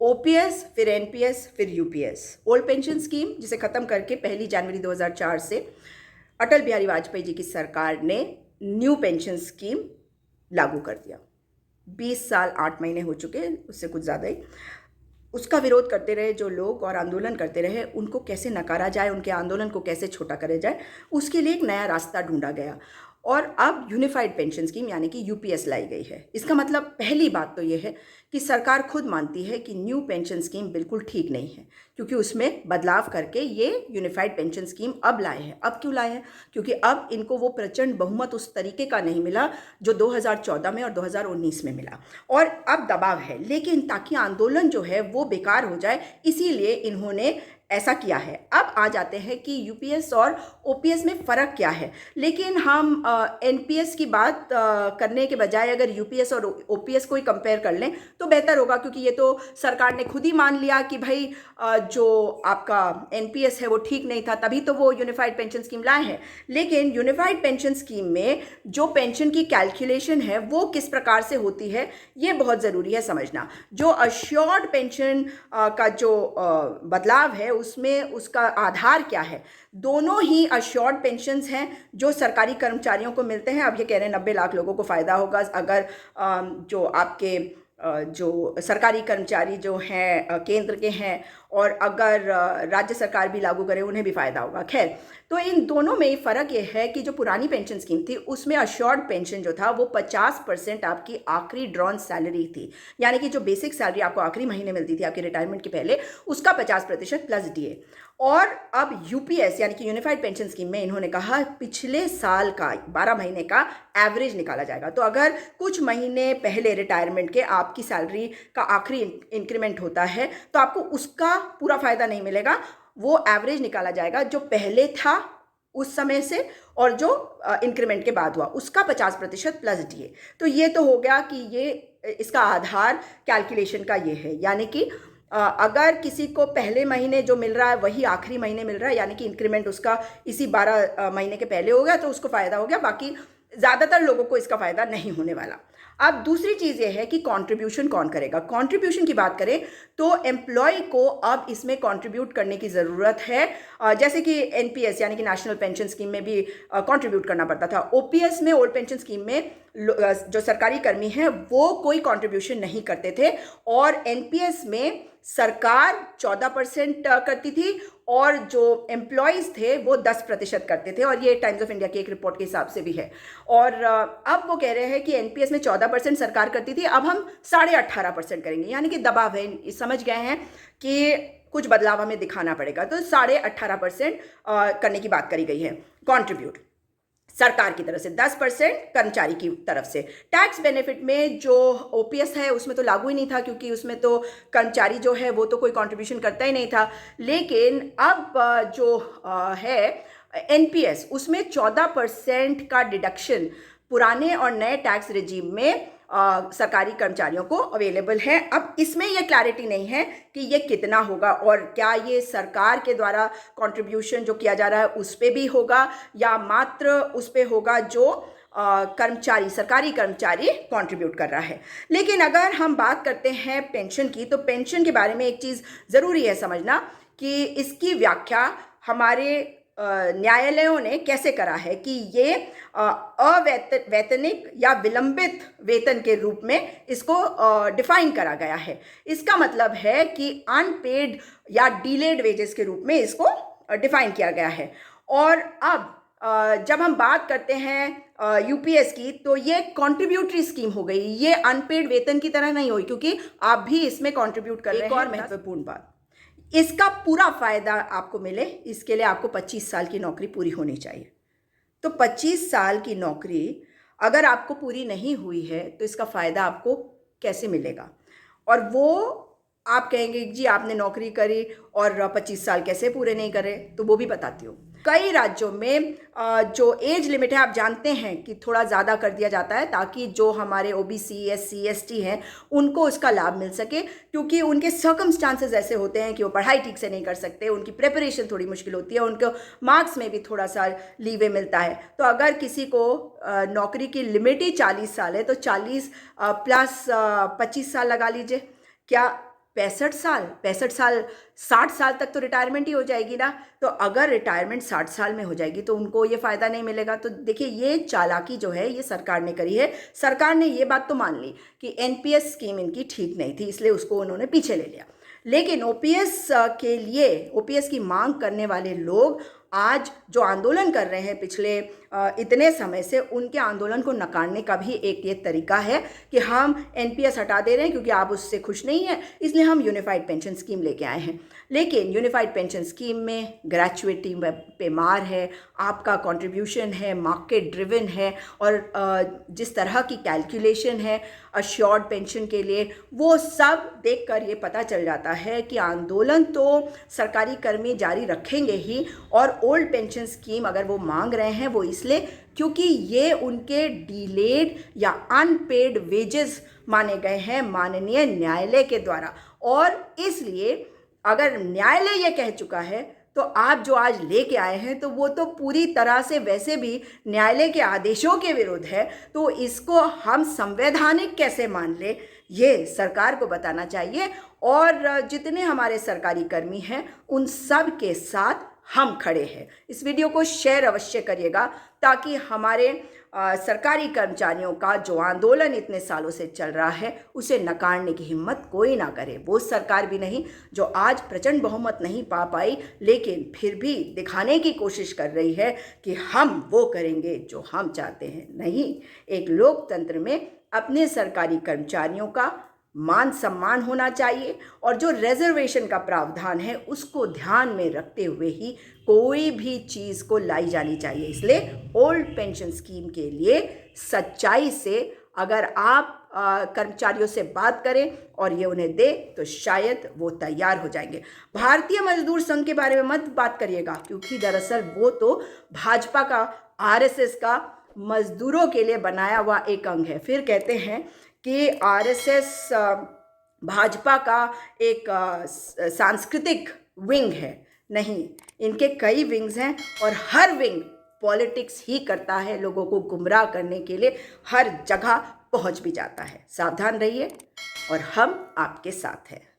OPS, फिर NPS, फिर UPS. Old pension scheme जिसे ख़त्म करके 1 जनवरी 2004 से अटल बिहारी वाजपेयी जी की सरकार ने न्यू पेंशन स्कीम लागू कर दिया। 20 साल 8 महीने हो चुके, उससे कुछ ज़्यादा ही। उसका विरोध करते रहे जो लोग और आंदोलन करते रहे, उनको कैसे नकारा जाए, उनके आंदोलन को कैसे छोटा करा जाए, उसके लिए एक नया रास्ता ढूंढा गया और अब यूनिफाइड पेंशन स्कीम यानी कि यूपीएस लाई गई है। इसका मतलब पहली बात तो ये है कि सरकार खुद मानती है कि न्यू पेंशन स्कीम बिल्कुल ठीक नहीं है, क्योंकि उसमें बदलाव करके ये यूनिफाइड पेंशन स्कीम अब लाए हैं। अब क्यों लाए हैं? क्योंकि अब इनको वो प्रचंड बहुमत उस तरीके का नहीं मिला जो 2014 में और 2019 में मिला, और अब दबाव है। लेकिन ताकि आंदोलन जो है वो बेकार हो जाए, इसीलिए इन्होंने ऐसा किया है। अब आ जाते हैं कि यूपीएस और ओपीएस में फ़र्क क्या है। लेकिन हम एनपीएस की बात करने के बजाय अगर यूपीएस और ओपीएस को ही कंपेयर कर लें तो बेहतर होगा, क्योंकि ये तो सरकार ने खुद ही मान लिया कि भाई जो आपका एनपीएस है वो ठीक नहीं था, तभी तो वो यूनिफाइड पेंशन स्कीम लाए हैं। लेकिन यूनिफाइड पेंशन स्कीम में जो पेंशन की कैलकुलेशन है वो किस प्रकार से होती है, ये बहुत ज़रूरी है समझना। जो अश्योर्ड पेंशन का जो बदलाव है उसमें उसका आधार क्या है। दोनों ही अश्योर्ड पेंशन्स हैं जो सरकारी कर्मचारियों को मिलते हैं। अब ये कह रहे हैं 90 लाख लोगों को फ़ायदा होगा अगर जो आपके जो सरकारी कर्मचारी जो हैं केंद्र के हैं, और अगर राज्य सरकार भी लागू करे उन्हें भी फ़ायदा होगा। खैर, तो इन दोनों में फ़र्क ये है कि जो पुरानी पेंशन स्कीम थी उसमें अश्योर्ड पेंशन जो था वो 50% आपकी आखिरी ड्रॉन सैलरी थी, यानी कि जो बेसिक सैलरी आपको आखिरी महीने मिलती थी आपके रिटायरमेंट के पहले, उसका 50% प्लस डीए। और अब यूपीएस यानी कि यूनिफाइड पेंशन स्कीम में इन्होंने कहा पिछले साल का 12 महीने का एवरेज निकाला जाएगा। तो अगर कुछ महीने पहले रिटायरमेंट के आपकी सैलरी का आखिरी इंक्रीमेंट होता है तो आपको उसका पूरा फायदा नहीं मिलेगा, वो एवरेज निकाला जाएगा जो पहले था उस समय से और जो इंक्रीमेंट के बाद हुआ उसका 50% प्लस डीए। तो ये तो हो गया कि ये इसका आधार कैलकुलेशन का ये है, यानी कि अगर किसी को पहले महीने जो मिल रहा है वही आखिरी महीने मिल रहा है, यानी कि इंक्रीमेंट उसका इसी 12 महीने के पहले हो गया तो उसको फ़ायदा हो गया, बाकी ज़्यादातर लोगों को इसका फ़ायदा नहीं होने वाला। अब दूसरी चीज़ ये है कि कंट्रीब्यूशन कौन करेगा। कंट्रीब्यूशन की बात करें तो एम्प्लॉय को अब इसमें कंट्रीब्यूट करने की ज़रूरत है, जैसे कि एनपीएस यानी कि नेशनल पेंशन स्कीम में भी कंट्रीब्यूट करना पड़ता था। ओपीएस में, ओल्ड पेंशन स्कीम में, जो सरकारी कर्मी हैं वो कोई कंट्रीब्यूशन नहीं करते थे, और एनपीएस में सरकार 14% करती थी और जो एम्प्लॉयज़ थे वो 10% करते थे, और ये टाइम्स ऑफ इंडिया की एक रिपोर्ट के हिसाब से भी है। और अब वो कह रहे हैं कि एनपीएस में 14% सरकार करती थी, अब हम 18.5% करेंगे, यानी कि दबाव है, समझ गए हैं कि कुछ बदलाव हमें दिखाना पड़ेगा। तो 18.5% करने की बात करी गई है कॉन्ट्रीब्यूट सरकार की तरफ से, 10% कर्मचारी की तरफ से। टैक्स बेनिफिट में जो ओपीएस है उसमें तो लागू ही नहीं था, क्योंकि उसमें तो कर्मचारी जो है वो तो कोई कंट्रीब्यूशन करता ही नहीं था। लेकिन अब जो है एनपीएस, उसमें 14% का डिडक्शन पुराने और नए टैक्स रिजीम में सरकारी कर्मचारियों को अवेलेबल है। अब इसमें यह क्लैरिटी नहीं है कि ये कितना होगा, और क्या ये सरकार के द्वारा कंट्रीब्यूशन जो किया जा रहा है उस पे भी होगा या मात्र उस पे होगा जो कर्मचारी, सरकारी कर्मचारी कंट्रीब्यूट कर रहा है। लेकिन अगर हम बात करते हैं पेंशन की, तो पेंशन के बारे में एक चीज़ ज़रूरी है समझना कि इसकी व्याख्या हमारे न्यायालयों ने कैसे करा है कि ये अवैतनिक या विलंबित वेतन के रूप में इसको डिफाइन करा गया है। इसका मतलब है कि अनपेड या डिलेड वेजेस के रूप में इसको डिफाइन किया गया है। और अब जब हम बात करते हैं यूपीएस की, तो ये कॉन्ट्रीब्यूटरी स्कीम हो गई, ये अनपेड वेतन की तरह नहीं हुई, क्योंकि आप भी इसमें कॉन्ट्रीब्यूट कर रहे हैं। एक और महत्वपूर्ण बात, इसका पूरा फायदा आपको मिले इसके लिए आपको 25 साल की नौकरी पूरी होनी चाहिए। तो 25 साल की नौकरी अगर आपको पूरी नहीं हुई है तो इसका फ़ायदा आपको कैसे मिलेगा? और वो आप कहेंगे जी आपने नौकरी करी और 25 साल कैसे पूरे नहीं करे, तो वो भी बताती हूँ। कई राज्यों में जो एज लिमिट है आप जानते हैं कि थोड़ा ज़्यादा कर दिया जाता है ताकि जो हमारे ओबीसी, एससी, एसटी हैं उनको इसका लाभ मिल सके, क्योंकि उनके सर्कमस्टांसेस ऐसे होते हैं कि वो पढ़ाई ठीक से नहीं कर सकते, उनकी प्रिपरेशन थोड़ी मुश्किल होती है, उनको मार्क्स में भी थोड़ा सा लीवे मिलता है। तो अगर किसी को नौकरी की लिमिट ही 40 साल है तो 40 प्लस 25 साल लगा लीजिए, क्या 65 साल 60 साल तक तो रिटायरमेंट ही हो जाएगी ना। तो अगर रिटायरमेंट 60 साल में हो जाएगी तो उनको ये फ़ायदा नहीं मिलेगा। तो देखिए, ये चालाकी जो है ये सरकार ने करी है। सरकार ने ये बात तो मान ली कि एनपीएस स्कीम इनकी ठीक नहीं थी, इसलिए उसको उन्होंने पीछे ले लिया। लेकिन ओपीएस के लिए, ओपीएस की मांग करने वाले लोग आज जो आंदोलन कर रहे हैं पिछले इतने समय से, उनके आंदोलन को नकारने का भी एक ये तरीका है कि हम एनपीएस हटा दे रहे हैं क्योंकि आप उससे खुश नहीं हैं, इसलिए हम यूनिफाइड पेंशन स्कीम लेके आए हैं। लेकिन यूनिफाइड पेंशन स्कीम में ग्रेचुइटी पे मार है, आपका कंट्रीब्यूशन है मार्केट ड्रिवन है, और जिस तरह की कैलकुलेशन है अश्योर्ड पेंशन के लिए, वो सब देखकर ये पता चल जाता है कि आंदोलन तो सरकारी कर्मी जारी रखेंगे ही। और ओल्ड पेंशन स्कीम अगर वो मांग रहे हैं वो इसलिए क्योंकि ये उनके डिलेड या अनपेड वेजेस माने गए हैं माननीय न्यायालय के द्वारा। और इसलिए अगर न्यायालय ये कह चुका है तो आप जो आज लेके आए हैं तो वो तो पूरी तरह से वैसे भी न्यायालय के आदेशों के विरुद्ध है। तो इसको हम संवैधानिक कैसे मान ले, ये सरकार को बताना चाहिए। और जितने हमारे सरकारी कर्मी हैं उन सब के साथ हम खड़े हैं। इस वीडियो को शेयर अवश्य करिएगा ताकि हमारे सरकारी कर्मचारियों का जो आंदोलन इतने सालों से चल रहा है उसे नकारने की हिम्मत कोई ना करे। वो सरकार भी नहीं जो आज प्रचंड बहुमत नहीं पा पाई, लेकिन फिर भी दिखाने की कोशिश कर रही है कि हम वो करेंगे जो हम चाहते हैं। नहीं, एक लोकतंत्र में अपने सरकारी कर्मचारियों का मान सम्मान होना चाहिए और जो रिजर्वेशन का प्रावधान है उसको ध्यान में रखते हुए ही कोई भी चीज़ को लाई जानी चाहिए। इसलिए ओल्ड पेंशन स्कीम के लिए सच्चाई से अगर आप कर्मचारियों से बात करें और ये उन्हें दे तो शायद वो तैयार हो जाएंगे। भारतीय मजदूर संघ के बारे में मत बात करिएगा क्योंकि दरअसल वो तो भाजपा का, आरएसएस का मजदूरों के लिए बनाया हुआ एक अंग है। फिर कहते हैं कि आरएसएस भाजपा का एक सांस्कृतिक विंग है। नहीं, इनके कई विंग्स हैं और हर विंग पॉलिटिक्स ही करता है, लोगों को गुमराह करने के लिए हर जगह पहुंच भी जाता है। सावधान रहिए और हम आपके साथ हैं।